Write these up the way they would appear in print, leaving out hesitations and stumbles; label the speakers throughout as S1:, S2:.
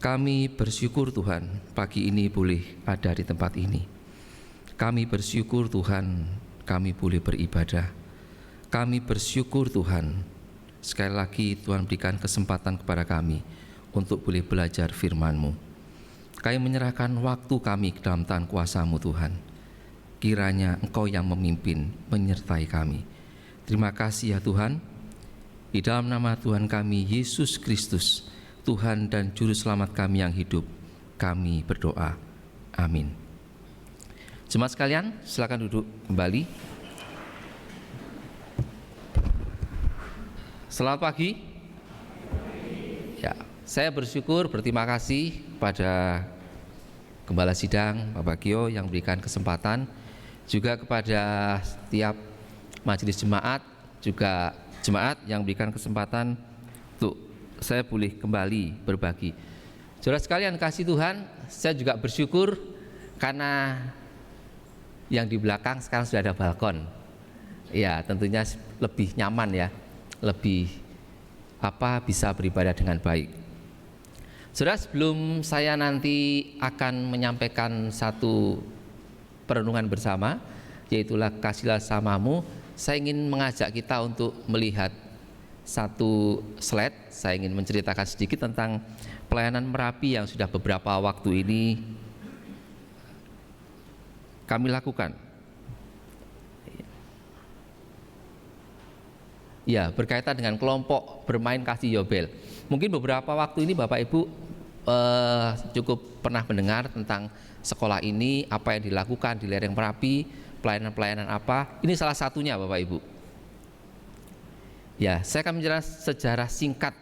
S1: Kami bersyukur Tuhan pagi ini boleh ada di tempat ini. Kami bersyukur Tuhan kami boleh beribadah. Kami bersyukur Tuhan sekali lagi Tuhan berikan kesempatan kepada kami untuk boleh belajar firman-Mu. Kami menyerahkan waktu kami ke dalam tangan kuasa-Mu Tuhan. Kiranya Engkau yang memimpin, menyertai kami. Terima kasih ya Tuhan. Di dalam nama Tuhan kami Yesus Kristus, Tuhan dan Juru Selamat kami yang hidup, kami berdoa. Amin. Jemaat sekalian, silakan duduk kembali. Selamat pagi. Ya, saya bersyukur, berterima kasih pada Gembala Sidang Bapak Gio yang berikan kesempatan, juga kepada setiap majelis jemaat, juga jemaat yang berikan kesempatan untuk saya boleh kembali berbagi. Saudara sekalian kasih Tuhan, saya juga bersyukur karena yang di belakang sekarang sudah ada balkon. Ya, tentunya lebih nyaman ya, lebih bisa beribadah dengan baik. Saudara, sebelum saya nanti akan menyampaikan satu perenungan bersama, yaitulah kasihlah samamu, saya ingin mengajak kita untuk melihat satu slide. Saya ingin menceritakan sedikit tentang pelayanan Merapi yang sudah beberapa waktu ini kami lakukan. Ya, berkaitan dengan kelompok bermain kasih Yobel. Mungkin beberapa waktu ini Bapak Ibu cukup pernah mendengar tentang sekolah ini, apa yang dilakukan di lereng Merapi, pelayanan-pelayanan apa. Ini salah satunya Bapak Ibu. Ya, saya akan menjelaskan sejarah singkat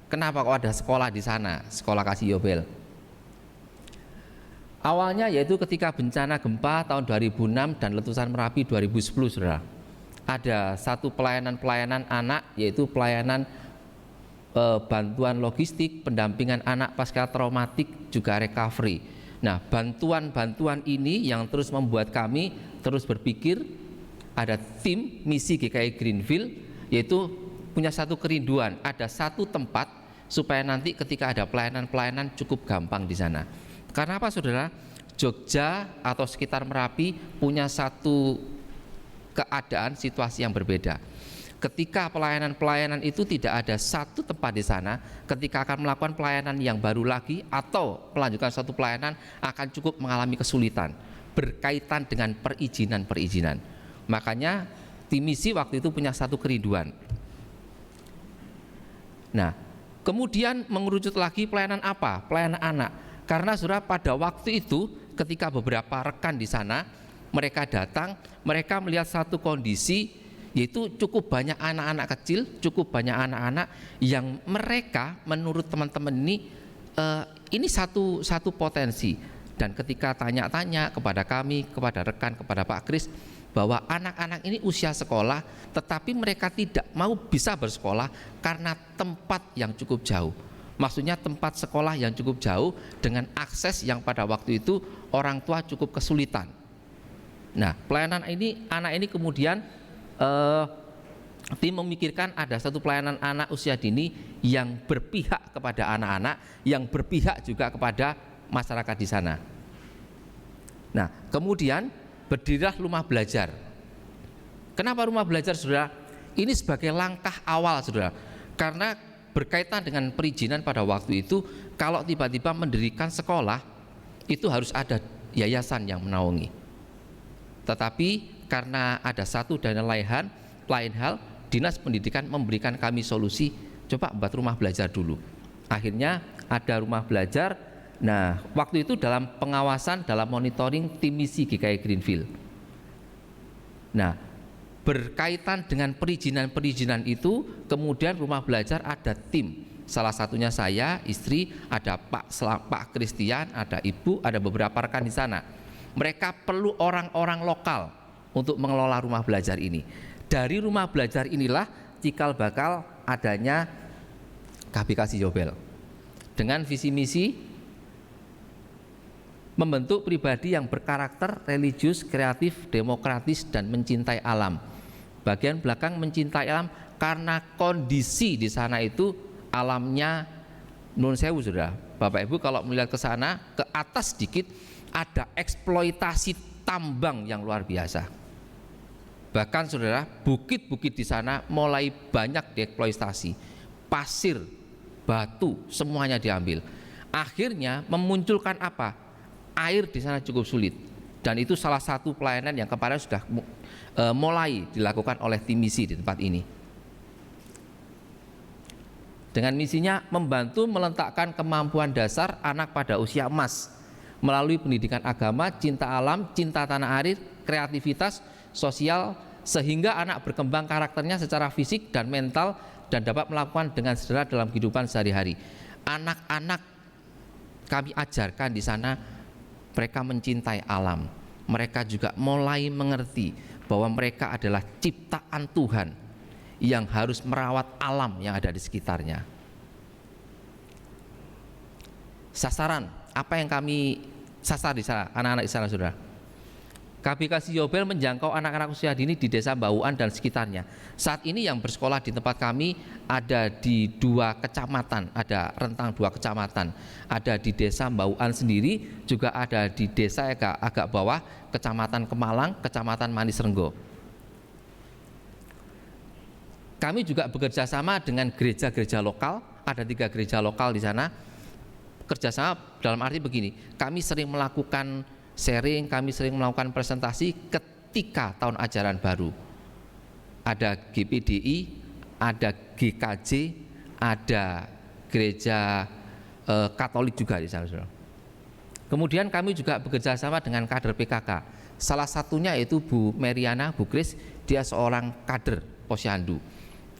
S1: kenapa kok ada sekolah di sana, sekolah kasih Yobel. Awalnya yaitu ketika bencana gempa tahun 2006 dan letusan Merapi 2010, saudara. Ada satu pelayanan anak, yaitu pelayanan bantuan logistik, pendampingan anak pasca traumatik, juga recovery. Nah, bantuan-bantuan ini yang terus membuat kami terus berpikir, ada tim misi GKI Greenfield, yaitu punya satu kerinduan, ada satu tempat supaya nanti ketika ada pelayanan-pelayanan cukup gampang di sana. Karena apa saudara? Jogja atau sekitar Merapi punya satu keadaan situasi yang berbeda. Ketika pelayanan-pelayanan itu tidak ada satu tempat di sana, ketika akan melakukan pelayanan yang baru lagi atau melanjutkan satu pelayanan akan cukup mengalami kesulitan berkaitan dengan perizinan. Makanya tim misi waktu itu punya satu kerinduan. Nah, kemudian mengerucut lagi pelayanan apa? Pelayanan anak. Karena saudara, pada waktu itu ketika beberapa rekan di sana mereka datang, mereka melihat satu kondisi, yaitu cukup banyak anak-anak kecil, cukup banyak anak-anak yang mereka menurut teman-teman ini satu potensi. Dan ketika tanya-tanya kepada kami, kepada rekan, kepada Pak Kris, bahwa anak-anak ini usia sekolah, tetapi mereka tidak mau bisa bersekolah karena tempat yang cukup jauh. Maksudnya tempat sekolah yang cukup jauh dengan akses yang pada waktu itu orang tua cukup kesulitan. Nah, pelayanan ini, anak ini kemudian tim memikirkan ada satu pelayanan anak usia dini yang berpihak kepada anak-anak, yang berpihak juga kepada masyarakat di sana. Nah, kemudian berdirilah rumah belajar. Kenapa rumah belajar, saudara? Ini sebagai langkah awal, saudara. Karena berkaitan dengan perizinan pada waktu itu, kalau tiba-tiba mendirikan sekolah, itu harus ada yayasan yang menaungi. Tetapi karena ada satu dan lain hal, Dinas Pendidikan memberikan kami solusi, coba buat rumah belajar dulu. Akhirnya ada rumah belajar. Nah, waktu itu dalam pengawasan, dalam monitoring tim misi GKI Greenfield. Nah, berkaitan dengan perizinan itu, kemudian rumah belajar ada tim. Salah satunya saya, istri, ada Pak Christian, ada Ibu, ada beberapa rekan di sana. Mereka perlu orang-orang lokal untuk mengelola rumah belajar ini. Dari rumah belajar inilah cikal bakal adanya KBKasi Yobel. Dengan visi misi membentuk pribadi yang berkarakter religius, kreatif, demokratis, dan mencintai alam. Bagian belakang mencintai alam karena kondisi di sana itu alamnya Nun sewu saudara, Bapak Ibu kalau melihat ke sana, ke atas sedikit ada eksploitasi tambang yang luar biasa. Bahkan saudara, bukit-bukit di sana mulai banyak dieksploitasi, pasir, batu, semuanya diambil. Akhirnya memunculkan apa? Air di sana cukup sulit. Dan itu salah satu pelayanan yang kemarin sudah mulai dilakukan oleh tim misi di tempat ini. Dengan misinya membantu meletakkan kemampuan dasar anak pada usia emas melalui pendidikan agama, cinta alam, cinta tanah air, kreativitas, sosial, sehingga anak berkembang karakternya secara fisik dan mental dan dapat melakukan dengan sederhana dalam kehidupan sehari-hari. Anak-anak kami ajarkan di sana, mereka mencintai alam. Mereka juga mulai mengerti bahwa mereka adalah ciptaan Tuhan yang harus merawat alam yang ada di sekitarnya. Sasaran, apa yang kami sasar di sana, anak-anak di sana saudara? KBKC Yobel menjangkau anak-anak usia dini di desa Bauan dan sekitarnya. Saat ini yang bersekolah di tempat kami ada di 2 kecamatan, ada rentang 2 kecamatan. Ada di desa Bauan sendiri, juga ada di desa agak bawah, kecamatan Kemalang, kecamatan Manis Renggo. Kami juga bekerja sama dengan gereja-gereja lokal, ada 3 gereja lokal di sana. Kerjasama dalam arti begini, kami sering melakukan sharing, kami sering melakukan presentasi ketika tahun ajaran baru. Ada GPDI, ada GKJ, ada gereja Katolik juga di sana. Kemudian kami juga bekerja sama dengan kader PKK. Salah satunya yaitu Bu Meriana, Bu Kris, dia seorang kader Posyandu.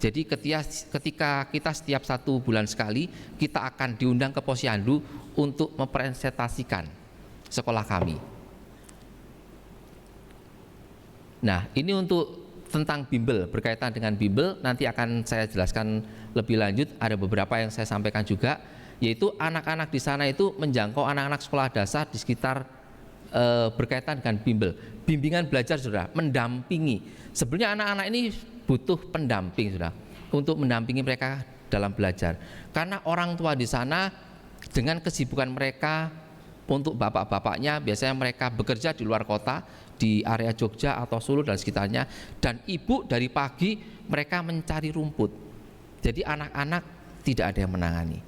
S1: Jadi ketika kita setiap 1 bulan sekali, kita akan diundang ke Posyandu untuk mempresentasikan sekolah kami. Nah, ini untuk tentang bimbel, berkaitan dengan bimbel nanti akan saya jelaskan lebih lanjut. Ada beberapa yang saya sampaikan juga, yaitu anak-anak di sana itu menjangkau anak-anak sekolah dasar di sekitar berkaitan dengan bimbel, bimbingan belajar saudara, mendampingi. Sebenarnya anak-anak ini butuh pendamping saudara, untuk mendampingi mereka dalam belajar. Karena orang tua di sana dengan kesibukan mereka, untuk bapak-bapaknya biasanya mereka bekerja di luar kota, di area Jogja atau Solo dan sekitarnya, dan ibu dari pagi mereka mencari rumput. Jadi anak-anak tidak ada yang menangani.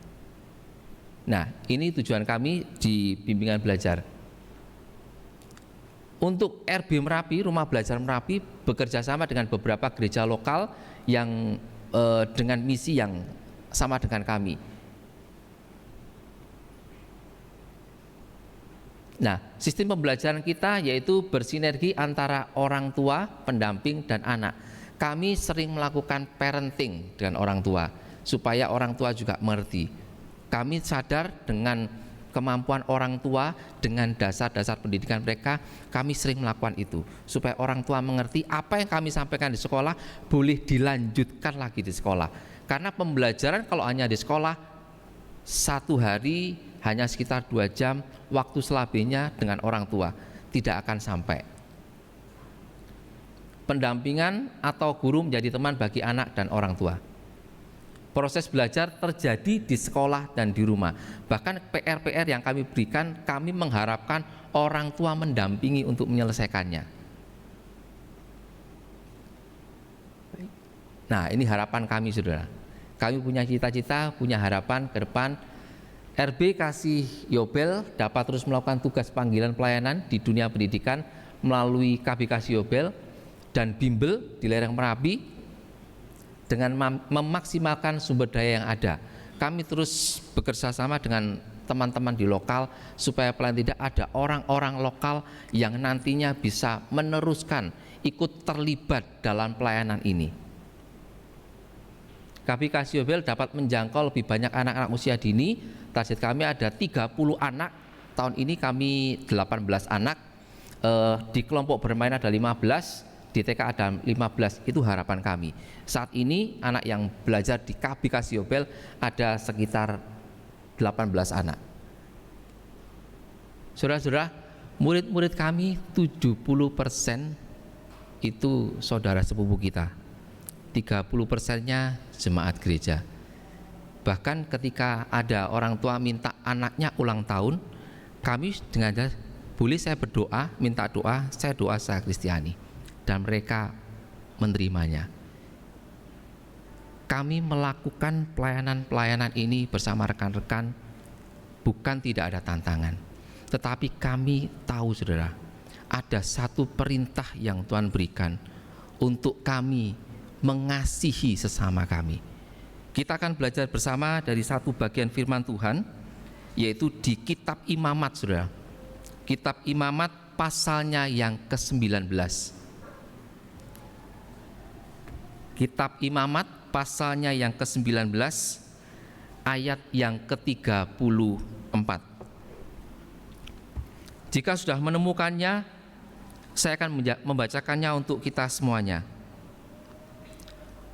S1: Nah, ini tujuan kami di bimbingan belajar. Untuk RB Merapi, Rumah Belajar Merapi, bekerja sama dengan beberapa gereja lokal yang dengan misi yang sama dengan kami. Nah, sistem pembelajaran kita yaitu bersinergi antara orang tua, pendamping, dan anak. Kami sering melakukan parenting dengan orang tua, supaya orang tua juga mengerti. Kami sadar dengan kemampuan orang tua, dengan dasar-dasar pendidikan mereka, kami sering melakukan itu, supaya orang tua mengerti apa yang kami sampaikan di sekolah boleh dilanjutkan lagi di sekolah. Karena pembelajaran kalau hanya di sekolah, 1 hari hanya sekitar 2 jam, waktu selebihnya dengan orang tua tidak akan sampai. Pendampingan atau guru menjadi teman bagi anak dan orang tua. Proses belajar terjadi di sekolah dan di rumah. Bahkan PR-PR yang kami berikan, kami mengharapkan orang tua mendampingi untuk menyelesaikannya. Nah, ini harapan kami saudara. Kami punya cita-cita, punya harapan ke depan RB Kasih Yobel dapat terus melakukan tugas panggilan pelayanan di dunia pendidikan melalui KB Kasih Yobel dan bimbel di lereng Merapi dengan memaksimalkan sumber daya yang ada. Kami terus bekerja sama dengan teman-teman di lokal supaya paling tidak ada orang-orang lokal yang nantinya bisa meneruskan, ikut terlibat dalam pelayanan ini. KB Kasih Yobel dapat menjangkau lebih banyak anak-anak usia dini. Target kami ada 30 anak. Tahun ini kami 18 anak. Di kelompok bermain ada 15, di TK ada 15. Itu harapan kami. Saat ini anak yang belajar di KB Kasih Yobel ada sekitar 18 anak. Saudara-saudara, murid-murid kami 70% itu saudara sepupu kita. 30%-nya jemaat gereja. Bahkan ketika ada orang tua minta anaknya ulang tahun, kami dengan boleh saya berdoa, minta doa, saya doa secara Kristiani, dan mereka menerimanya. Kami melakukan pelayanan-pelayanan ini bersama rekan-rekan bukan tidak ada tantangan, tetapi kami tahu saudara, ada satu perintah yang Tuhan berikan untuk kami mengasihi sesama kami. Kita akan belajar bersama dari satu bagian firman Tuhan, yaitu di kitab Imamat saudara. Kitab Imamat pasalnya yang ke-19. Kitab Imamat pasalnya yang ke-19 ayat yang ke-34. Jika sudah menemukannya, saya akan membacakannya untuk kita semuanya.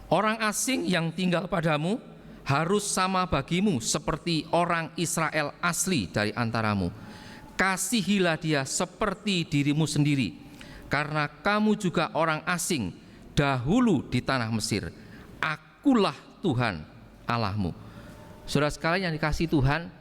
S1: Orang asing yang tinggal padamu harus sama bagimu seperti orang Israel asli dari antaramu. Kasihilah dia seperti dirimu sendiri, karena kamu juga orang asing dahulu di tanah Mesir. Akulah Tuhan Allahmu. Saudara sekalian yang dikasihi Tuhan,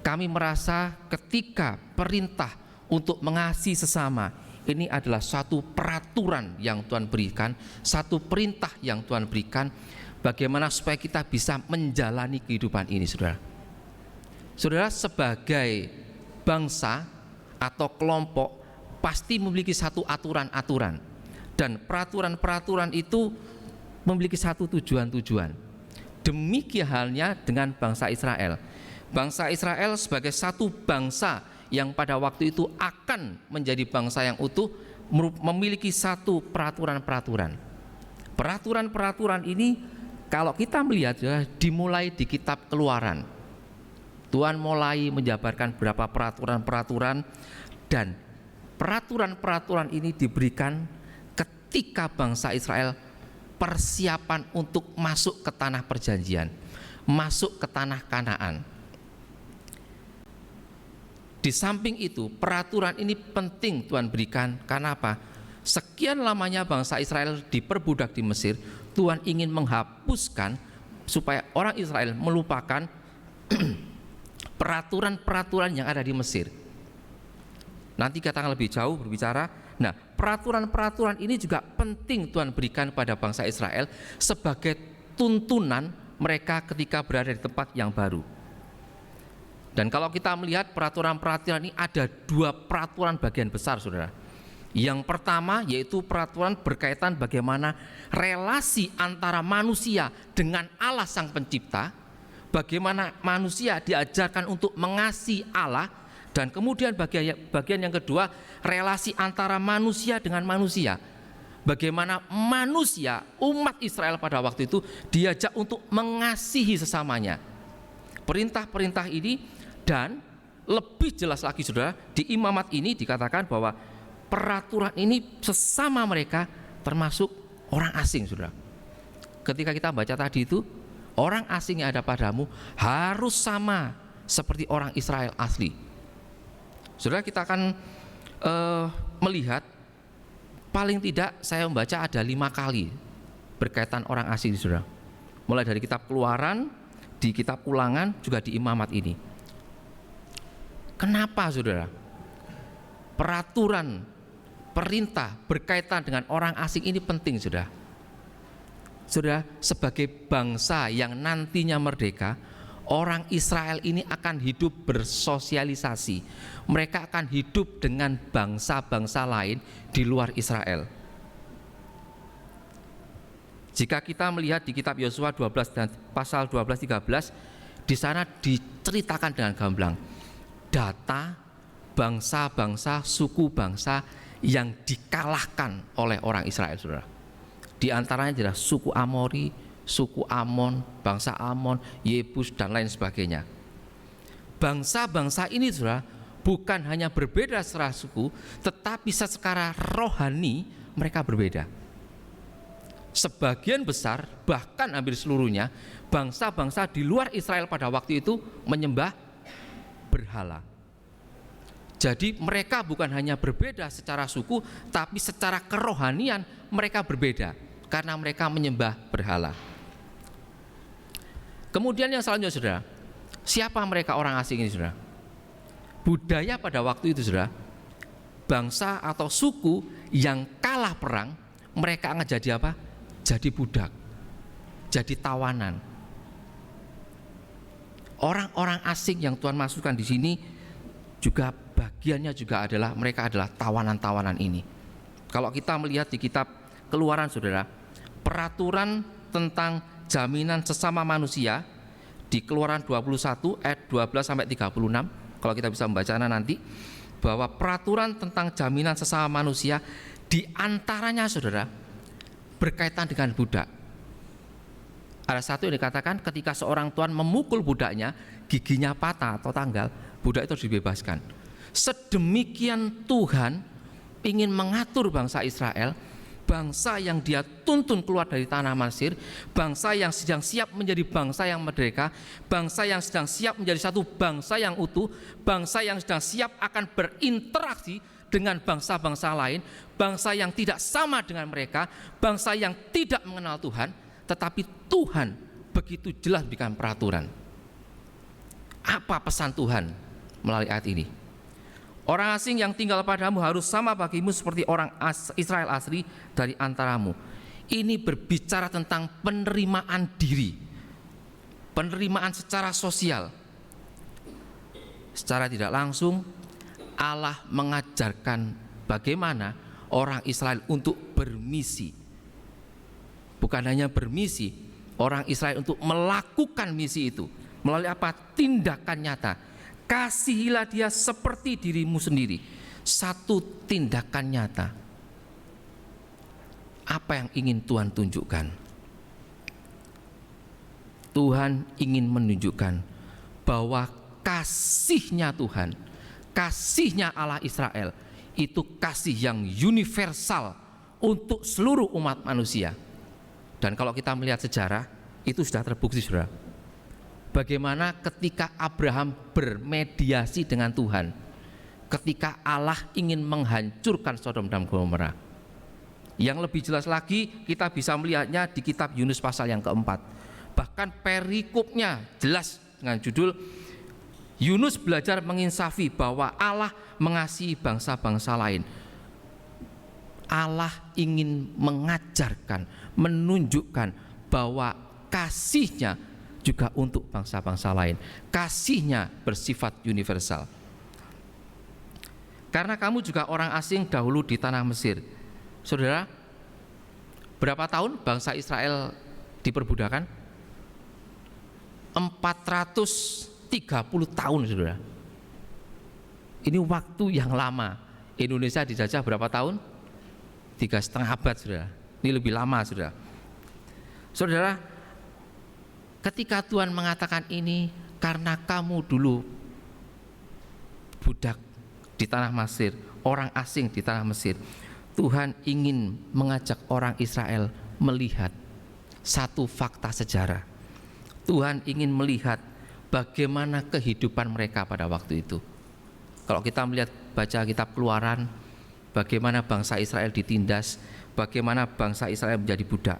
S1: kami merasa ketika perintah untuk mengasihi sesama ini adalah suatu peraturan yang Tuhan berikan, satu perintah yang Tuhan berikan, bagaimana supaya kita bisa menjalani kehidupan ini, saudara. Saudara, sebagai bangsa atau kelompok pasti memiliki satu aturan-aturan, dan peraturan-peraturan itu memiliki satu tujuan-tujuan. Demikian halnya dengan bangsa Israel. Bangsa Israel sebagai satu bangsa yang pada waktu itu akan menjadi bangsa yang utuh memiliki satu peraturan-peraturan. Peraturan-peraturan ini kalau kita melihat ya, dimulai di kitab Keluaran. Tuhan mulai menjabarkan beberapa peraturan-peraturan, dan peraturan-peraturan ini diberikan ketika bangsa Israel persiapan untuk masuk ke tanah perjanjian, masuk ke tanah Kanaan. Di samping itu, peraturan ini penting Tuhan berikan. Karena apa? Sekian lamanya bangsa Israel diperbudak di Mesir, Tuhan ingin menghapuskan supaya orang Israel melupakan peraturan-peraturan yang ada di Mesir. Nanti kita akan lebih jauh berbicara. Nah, peraturan-peraturan ini juga penting Tuhan berikan pada bangsa Israel sebagai tuntunan mereka ketika berada di tempat yang baru. Dan kalau kita melihat peraturan-peraturan ini ada dua peraturan bagian besar, saudara. Yang pertama yaitu peraturan berkaitan bagaimana relasi antara manusia dengan Allah Sang Pencipta, bagaimana manusia diajarkan untuk mengasihi Allah, dan kemudian bagian yang kedua relasi antara manusia dengan manusia, bagaimana manusia umat Israel pada waktu itu diajak untuk mengasihi sesamanya. Perintah-perintah ini, dan lebih jelas lagi saudara, di Imamat ini dikatakan bahwa peraturan ini sesama mereka termasuk orang asing, saudara. Ketika kita baca tadi itu, orang asing yang ada padamu harus sama seperti orang Israel asli. Saudara, kita akan melihat paling tidak saya membaca ada 5 kali berkaitan orang asing, saudara. Mulai dari kitab Keluaran, di kitab Ulangan, juga di Imamat ini. Kenapa, saudara? Peraturan, perintah berkaitan dengan orang asing ini penting, saudara. Saudara, sebagai bangsa yang nantinya merdeka, orang Israel ini akan hidup bersosialisasi. Mereka akan hidup dengan bangsa-bangsa lain di luar Israel. Jika kita melihat di kitab Yosua 12 dan pasal 12-13, di sana diceritakan dengan gamblang data bangsa-bangsa, suku bangsa yang dikalahkan oleh orang Israel, saudara. Di antaranya adalah suku Amori, suku Amon, bangsa Amon, Yebus, dan lain sebagainya. Bangsa-bangsa ini, saudara, bukan hanya berbeda secara suku, tetapi secara rohani mereka berbeda. Sebagian besar, bahkan hampir seluruhnya, bangsa-bangsa di luar Israel pada waktu itu menyembah berhala. Jadi mereka bukan hanya berbeda secara suku, tapi secara kerohanian mereka berbeda karena mereka menyembah berhala. Kemudian yang selanjutnya saudara, siapa mereka orang asing ini saudara? Budaya pada waktu itu saudara, bangsa atau suku yang kalah perang, mereka akan jadi apa? Jadi budak, jadi tawanan. Orang-orang asing yang Tuhan masukkan di sini juga bagiannya juga adalah mereka adalah tawanan-tawanan ini. Kalau kita melihat di kitab Keluaran saudara, peraturan tentang jaminan sesama manusia di Keluaran 21 ayat 12 sampai 36, kalau kita bisa membacanya nanti, bahwa peraturan tentang jaminan sesama manusia di antaranya saudara berkaitan dengan budak. Ada satu yang dikatakan ketika seorang tuan memukul budaknya, giginya patah atau tanggal, budak itu harus dibebaskan. Sedemikian Tuhan ingin mengatur bangsa Israel, bangsa yang dia tuntun keluar dari tanah Mesir, bangsa yang sedang siap menjadi bangsa yang merdeka, bangsa yang sedang siap menjadi satu bangsa yang utuh, bangsa yang sedang siap akan berinteraksi dengan bangsa-bangsa lain, bangsa yang tidak sama dengan mereka, bangsa yang tidak mengenal Tuhan. Tetapi Tuhan begitu jelas berikan peraturan. Apa pesan Tuhan melalui ayat ini? Orang asing yang tinggal padamu harus sama bagimu seperti orang Israel asli dari antaramu. Ini berbicara tentang penerimaan diri, penerimaan secara sosial. Secara tidak langsung Allah mengajarkan bagaimana orang Israel untuk bermisi. Bukan hanya bermisi, orang Israel untuk melakukan misi itu melalui apa? Tindakan nyata. Kasihilah dia seperti dirimu sendiri. Satu tindakan nyata. Apa yang ingin Tuhan tunjukkan? Tuhan ingin menunjukkan bahwa kasihnya Tuhan, kasihnya Allah Israel itu kasih yang universal untuk seluruh umat manusia. Dan kalau kita melihat sejarah, itu sudah terbukti saudara. Bagaimana ketika Abraham bermediasi dengan Tuhan, ketika Allah ingin menghancurkan Sodom dan Gomora. Yang lebih jelas lagi kita bisa melihatnya di kitab Yunus pasal yang keempat. Bahkan perikopnya jelas dengan judul Yunus belajar menginsafi bahwa Allah mengasihi bangsa-bangsa lain. Allah ingin mengajarkan, menunjukkan bahwa kasihnya juga untuk bangsa-bangsa lain. Kasihnya bersifat universal. Karena kamu juga orang asing dahulu di tanah Mesir. Saudara, berapa tahun bangsa Israel diperbudakan? 430 tahun saudara. Ini waktu yang lama. Indonesia dijajah berapa tahun? 3,5 abad saudara. Ini lebih lama saudara. Saudara, ketika Tuhan mengatakan ini, karena kamu dulu budak di tanah Mesir, orang asing di tanah Mesir, Tuhan ingin mengajak orang Israel melihat satu fakta sejarah. Tuhan ingin melihat bagaimana kehidupan mereka pada waktu itu. Kalau kita melihat baca kitab Keluaran, bagaimana bangsa Israel ditindas, bagaimana bangsa Israel menjadi budak.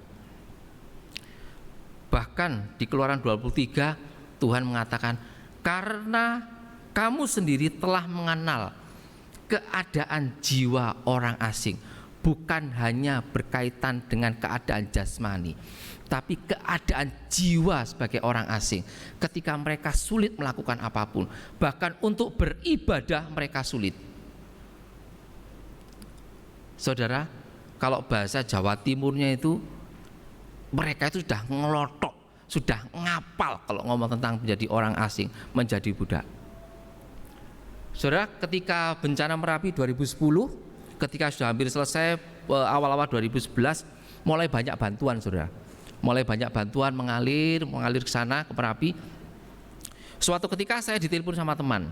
S1: Bahkan di Keluaran 23 Tuhan mengatakan, karena kamu sendiri telah mengenal keadaan jiwa orang asing, bukan hanya berkaitan dengan keadaan jasmani, tapi keadaan jiwa sebagai orang asing. Ketika mereka sulit melakukan apapun, bahkan untuk beribadah mereka sulit. Saudara, kalau bahasa Jawa Timurnya itu, mereka itu sudah ngelotok, sudah ngapal kalau ngomong tentang menjadi orang asing, menjadi budak. Saudara, ketika bencana Merapi 2010, ketika sudah hampir selesai, awal-awal 2011, mulai banyak bantuan saudara. Mulai banyak bantuan mengalir ke sana, ke Merapi. Suatu ketika saya ditelepon sama teman,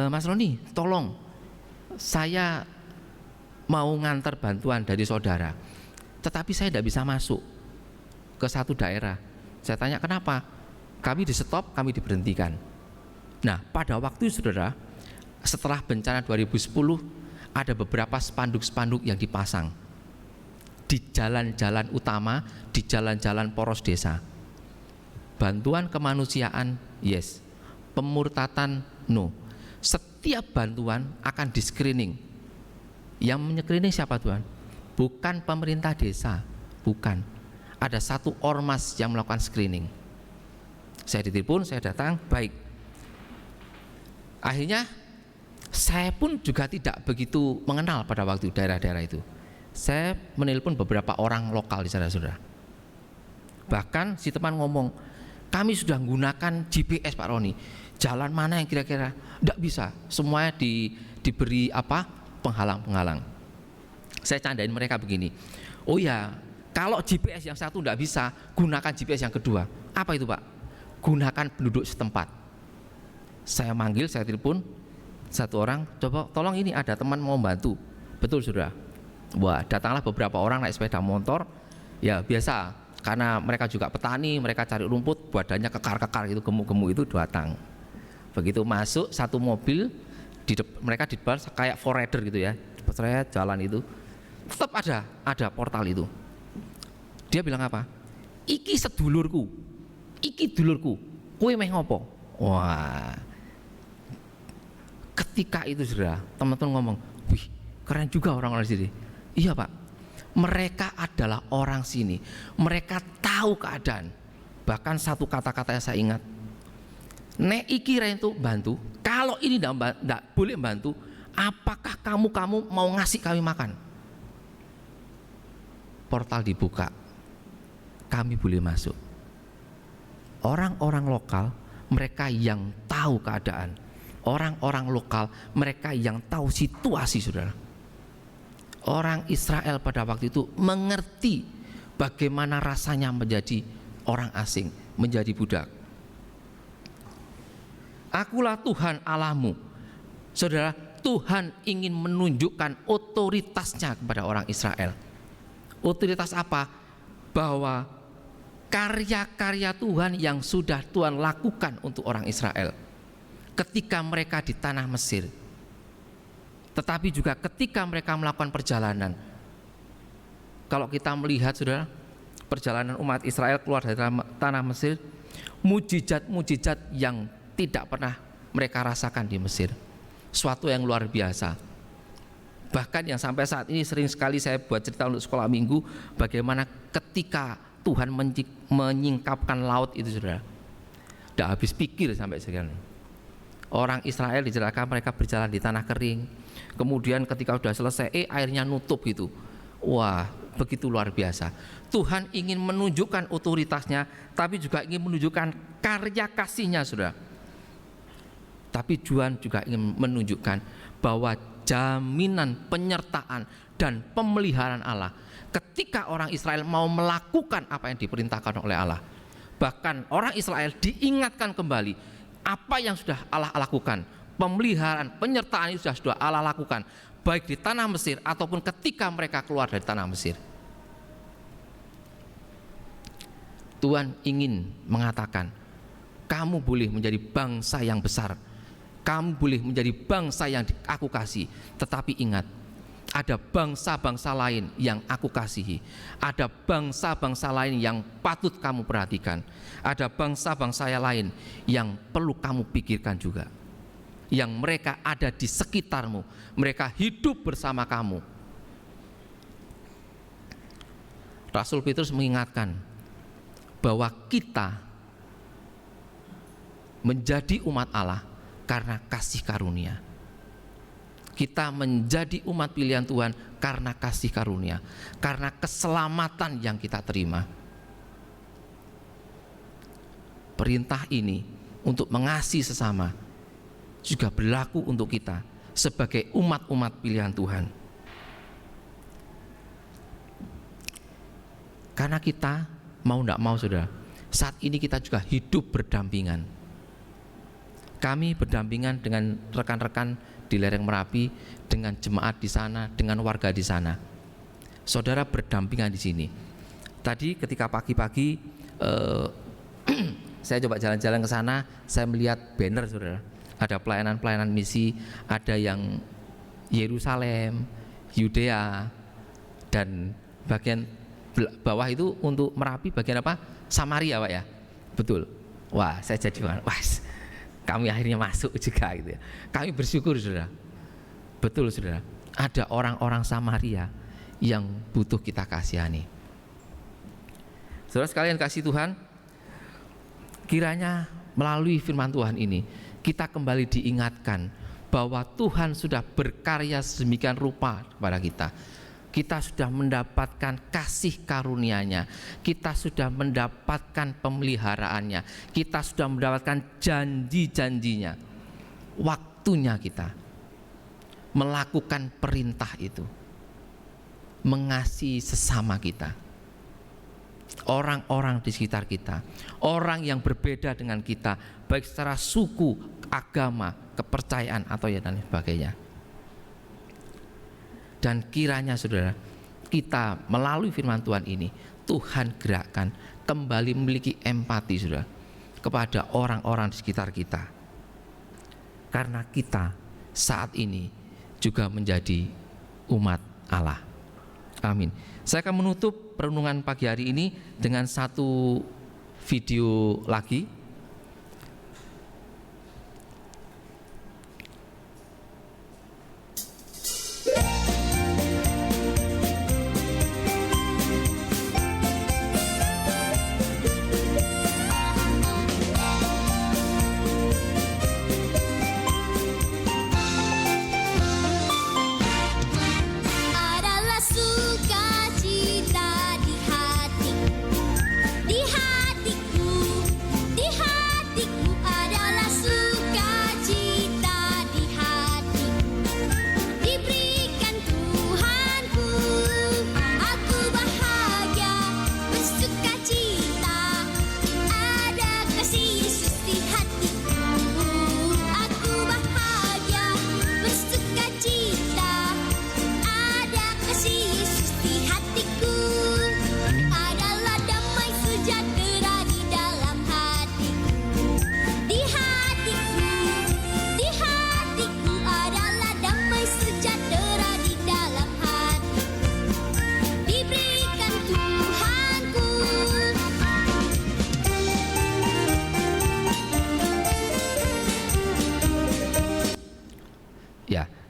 S1: Mas Roni, tolong, saya mau ngantar bantuan dari saudara, tetapi saya tidak bisa masuk ke satu daerah. Saya tanya kenapa? Kami di stop, kami diberhentikan. Nah, pada waktu saudara, setelah bencana 2010, ada beberapa spanduk-spanduk yang dipasang di jalan-jalan utama, di jalan-jalan poros desa. Bantuan kemanusiaan, yes. Pemurtatan, no. Setiap bantuan akan di screening. Yang menycreening siapa Tuhan? Bukan pemerintah desa, bukan. Ada satu ormas yang melakukan screening. Saya ditelepon, saya datang, baik. Akhirnya saya pun juga tidak begitu mengenal pada waktu daerah-daerah itu. Saya menelpon beberapa orang lokal di sana, saudara. Bahkan si teman ngomong, kami sudah menggunakan GPS Pak Roni. Jalan mana yang kira-kira? Tidak bisa, semuanya diberi penghalang-penghalang. Saya candain mereka begini, oh ya, kalau GPS yang satu tidak bisa, gunakan GPS yang kedua. Apa itu Pak? Gunakan penduduk setempat. Saya manggil, saya telepon satu orang, coba tolong ini ada teman mau bantu. Betul saudara. Wah, datanglah beberapa orang naik sepeda motor. Ya biasa, karena mereka juga petani, mereka cari rumput, badannya kekar-kekar itu, gemuk-gemuk itu datang. Begitu masuk satu mobil, mereka di depan kayak forerunner gitu ya, saya jalan itu, tetap ada portal itu. Dia bilang apa? Iki sedulurku, iki dulurku, kowe meh ngopo? Wah, ketika itu saudara, teman-teman ngomong, wih keren juga orang-orang di sini. Iya Pak, mereka adalah orang sini, mereka tahu keadaan. Bahkan satu kata-kata yang saya ingat, nek iki itu bantu, kalau ini tidak boleh bantu, apakah kamu mau ngasih kami makan? Portal dibuka, kami boleh masuk. Orang-orang lokal, mereka yang tahu keadaan. Orang-orang lokal, mereka yang tahu situasi saudara. Orang Israel pada waktu itu mengerti bagaimana rasanya menjadi orang asing, menjadi budak. Akulah Tuhan Allahmu. Saudara, Tuhan ingin menunjukkan otoritasnya kepada orang Israel. Otoritas apa? Bahwa karya-karya Tuhan yang sudah Tuhan lakukan untuk orang Israel ketika mereka di tanah Mesir, tetapi juga ketika mereka melakukan perjalanan. Kalau kita melihat saudara, perjalanan umat Israel keluar dari tanah Mesir, mujizat-mujizat yang tidak pernah mereka rasakan di Mesir, suatu yang luar biasa. Bahkan yang sampai saat ini sering sekali saya buat cerita untuk sekolah minggu, bagaimana ketika Tuhan menyingkapkan laut itu saudara, tidak habis pikir sampai sekarang. Orang Israel diceritakan mereka berjalan di tanah kering, kemudian ketika sudah selesai airnya nutup gitu. Wah, begitu luar biasa. Tuhan ingin menunjukkan otoritasnya, tapi juga ingin menunjukkan karya kasihnya saudara. Tapi Tuhan juga ingin menunjukkan bahwa jaminan penyertaan dan pemeliharaan Allah ketika orang Israel mau melakukan apa yang diperintahkan oleh Allah. Bahkan orang Israel diingatkan kembali apa yang sudah Allah lakukan, pemeliharaan, penyertaan itu sudah Allah lakukan, baik di tanah Mesir ataupun ketika mereka keluar dari tanah Mesir. Tuhan ingin mengatakan, kamu boleh menjadi bangsa yang besar, kamu boleh menjadi bangsa yang aku kasih, tetapi ingat, ada bangsa-bangsa lain yang aku kasihi, ada bangsa-bangsa lain yang patut kamu perhatikan, ada bangsa-bangsa lain yang perlu kamu pikirkan juga, yang mereka ada di sekitarmu, mereka hidup bersama kamu. Rasul Petrus mengingatkan bahwa kita menjadi umat Allah karena kasih karunia. Kita menjadi umat pilihan Tuhan karena kasih karunia, karena keselamatan yang kita terima. Perintah ini untuk mengasihi sesama juga berlaku untuk kita sebagai umat-umat pilihan Tuhan. Karena kita mau tidak mau saudara, saat ini kita juga hidup berdampingan. Kami berdampingan dengan rekan-rekan di lereng Merapi, dengan jemaat di sana, dengan warga di sana. Saudara berdampingan di sini. Tadi ketika pagi-pagi saya coba jalan-jalan ke sana, saya melihat banner saudara. Ada pelayanan-pelayanan misi, ada yang Yerusalem, Yudea, dan bagian bawah itu untuk Merapi bagian apa? Samaria Pak ya. Betul. Wah, saya jadi wah, kami akhirnya masuk juga gitu ya. Kami bersyukur saudara. Betul saudara. Ada orang-orang Samaria yang butuh kita kasihani. Saudara sekalian kasih Tuhan, kiranya melalui firman Tuhan ini kita kembali diingatkan bahwa Tuhan sudah berkarya sedemikian rupa kepada kita. Kita sudah mendapatkan kasih karunia-Nya, kita sudah mendapatkan pemeliharaannya, kita sudah mendapatkan janji-janjinya. Waktunya kita melakukan perintah itu, mengasihi sesama kita, orang-orang di sekitar kita, orang yang berbeda dengan kita, baik secara suku, agama, kepercayaan atau ya dan sebagainya. Dan kiranya saudara, kita melalui firman Tuhan ini, Tuhan gerakkan kembali memiliki empati saudara kepada orang-orang di sekitar kita. Karena kita saat ini juga menjadi umat Allah. Amin. Saya akan menutup perenungan pagi hari ini dengan satu video lagi.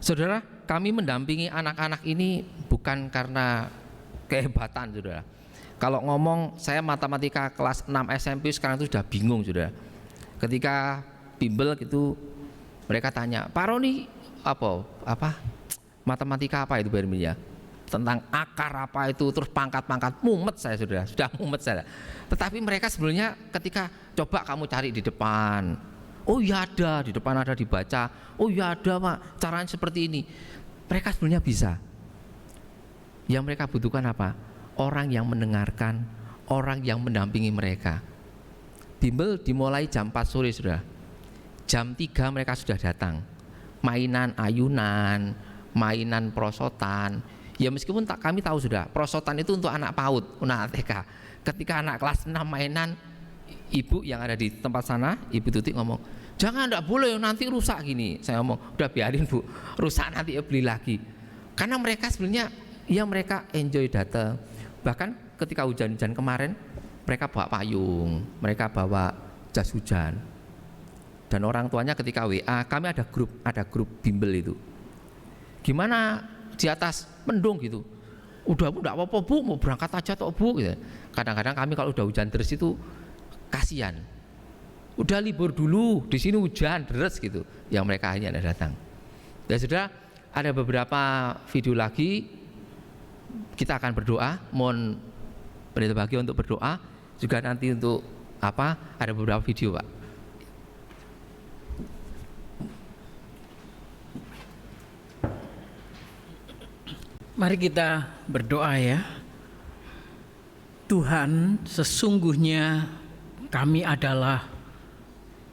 S1: Saudara, kami mendampingi anak-anak ini bukan karena kehebatan saudara. Kalau ngomong saya matematika kelas 6 SMP sekarang itu sudah bingung saudara. Ketika bimbel gitu mereka tanya, Pak Roni apa matematika apa itu ya? Tentang akar apa itu, terus pangkat-pangkat, mumet saya saudara, sudah mumet saya. Tetapi mereka sebenarnya ketika coba kamu cari di depan, oh ya ada, di depan ada dibaca, oh ya ada Pak, caranya seperti ini. Mereka sebenarnya bisa. Yang mereka butuhkan apa? Orang yang mendengarkan, orang yang mendampingi mereka. Bimbel dimulai jam 4 sore sudah. Jam 3 mereka sudah datang. Mainan ayunan, mainan prosotan. Ya meskipun kami tahu sudah, prosotan itu untuk anak PAUD, anak TK. Ketika anak kelas 6 mainan, ibu yang ada di tempat sana, Ibu Tuti ngomong, jangan, enggak boleh nanti rusak gini. Saya ngomong, udah biarin Bu, rusak nanti ya beli lagi. Karena mereka sebenarnya ya mereka enjoy datang. Bahkan ketika hujan-hujan kemarin, mereka bawa payung, mereka bawa jas hujan. Dan orang tuanya ketika WA, kami ada grup bimbel itu. Gimana di atas mendung gitu. Udah Bu, enggak apa-apa Bu, mau berangkat aja toh Bu gitu. Kadang-kadang kami kalau udah hujan deras itu kasihan. Udah libur dulu, di sini hujan deras gitu. Yang mereka hanya datang. Dan sudah ada beberapa video lagi, kita akan berdoa. Mohon pendeta bagi untuk berdoa. Juga nanti untuk ada beberapa video Pak.
S2: Mari kita berdoa ya. Tuhan, sesungguhnya kami adalah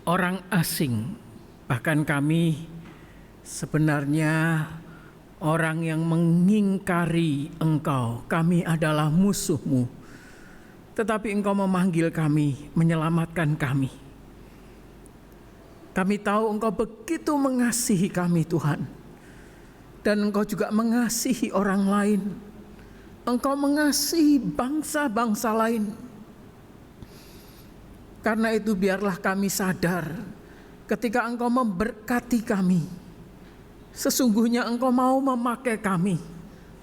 S2: orang asing, bahkan kami sebenarnya orang yang mengingkari Engkau. Kami adalah musuh-Mu, tetapi Engkau memanggil kami, menyelamatkan kami. Kami tahu Engkau begitu mengasihi kami Tuhan, dan Engkau juga mengasihi orang lain. Engkau mengasihi bangsa-bangsa lain. Karena itu biarlah kami sadar ketika Engkau memberkati kami, sesungguhnya Engkau mau memakai kami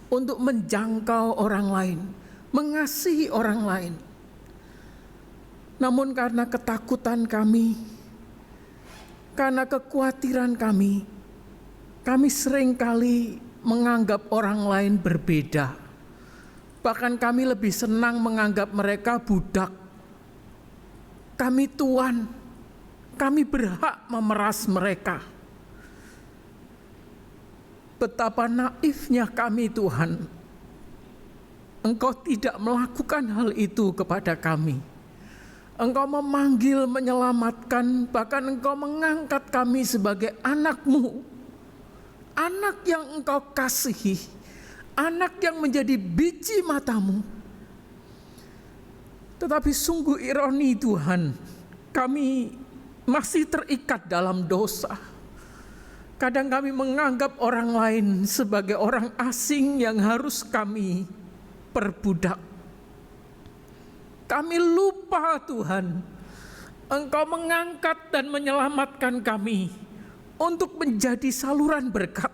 S2: untuk menjangkau orang lain, mengasihi orang lain. Namun karena ketakutan kami, karena kekhawatiran kami seringkali menganggap orang lain berbeda. Bahkan kami lebih senang menganggap mereka budak. Kami tuan, kami berhak memeras mereka. Betapa naifnya kami Tuhan. Engkau tidak melakukan hal itu kepada kami. Engkau memanggil, menyelamatkan, bahkan Engkau mengangkat kami sebagai anak-Mu. Anak yang Engkau kasihi, anak yang menjadi biji mata-Mu. Tetapi sungguh ironi Tuhan, kami masih terikat dalam dosa. Kadang kami menganggap orang lain sebagai orang asing yang harus kami perbudak. Kami lupa Tuhan, Engkau mengangkat dan menyelamatkan kami untuk menjadi saluran berkat.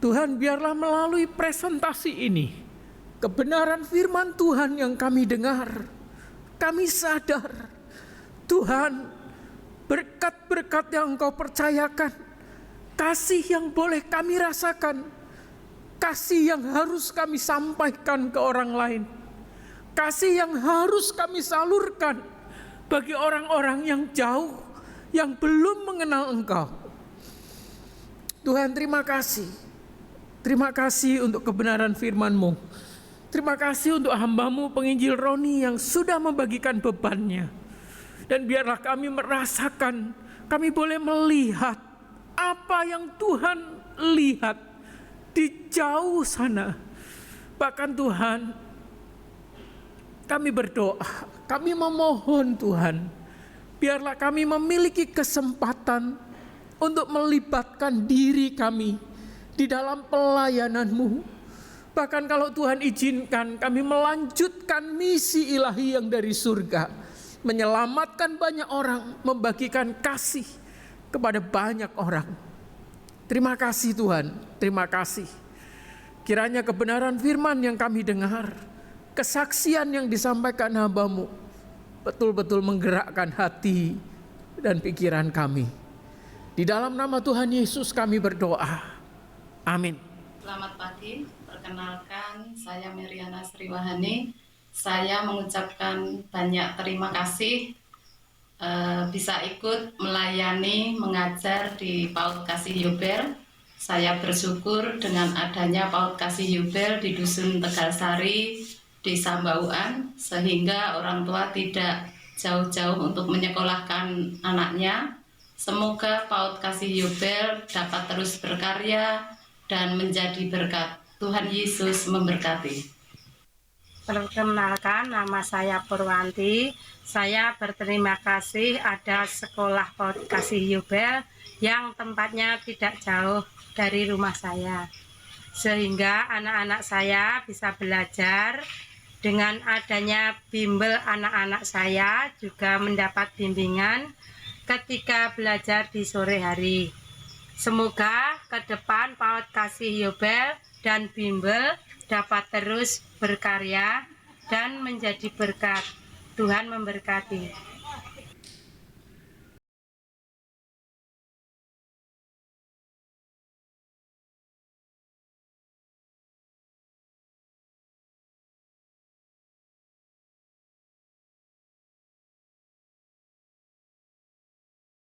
S2: Tuhan, biarlah melalui presentasi ini, kebenaran firman Tuhan yang kami dengar, kami sadar, Tuhan, berkat-berkat yang Engkau percayakan, kasih yang boleh kami rasakan, kasih yang harus kami sampaikan ke orang lain, kasih yang harus kami salurkan bagi orang-orang yang jauh, yang belum mengenal Engkau. Tuhan, terima kasih. Terima kasih untuk kebenaran firman-Mu. Terima kasih untuk hamba-Mu penginjil Roni yang sudah membagikan bebannya. Dan biarlah kami merasakan, kami boleh melihat apa yang Tuhan lihat di jauh sana. Bahkan Tuhan, kami berdoa, kami memohon Tuhan, biarlah kami memiliki kesempatan untuk melibatkan diri kami di dalam pelayanan-Mu. Bahkan kalau Tuhan izinkan, kami melanjutkan misi ilahi yang dari surga, menyelamatkan banyak orang, membagikan kasih kepada banyak orang. Terima kasih Tuhan, terima kasih. Kiranya kebenaran firman yang kami dengar, kesaksian yang disampaikan hamba-Mu, betul-betul menggerakkan hati dan pikiran kami. Di dalam nama Tuhan Yesus kami berdoa. Amin.
S3: Selamat pagi, perkenalkan saya Meriana Sriwahani. Saya mengucapkan banyak terima kasih bisa ikut melayani mengajar di PAUD Kasih Yubel. Saya bersyukur dengan adanya PAUD Kasih Yubel di Dusun Tegalsari, Desa Bauan, sehingga orang tua tidak jauh-jauh untuk menyekolahkan anaknya. Semoga PAUD Kasih Yubel dapat terus berkarya dan menjadi berkat. Tuhan Yesus memberkati.
S4: Perkenalkan, nama saya Purwanti. Saya berterima kasih ada sekolah PAUD Kasih Yubel yang tempatnya tidak jauh dari rumah saya, sehingga anak-anak saya bisa belajar. Dengan adanya bimbel, anak-anak saya juga mendapat bimbingan ketika belajar di sore hari. Semoga ke depan PAUD Kasih Yubel dan bimbel dapat terus berkarya dan menjadi berkat. Tuhan memberkati.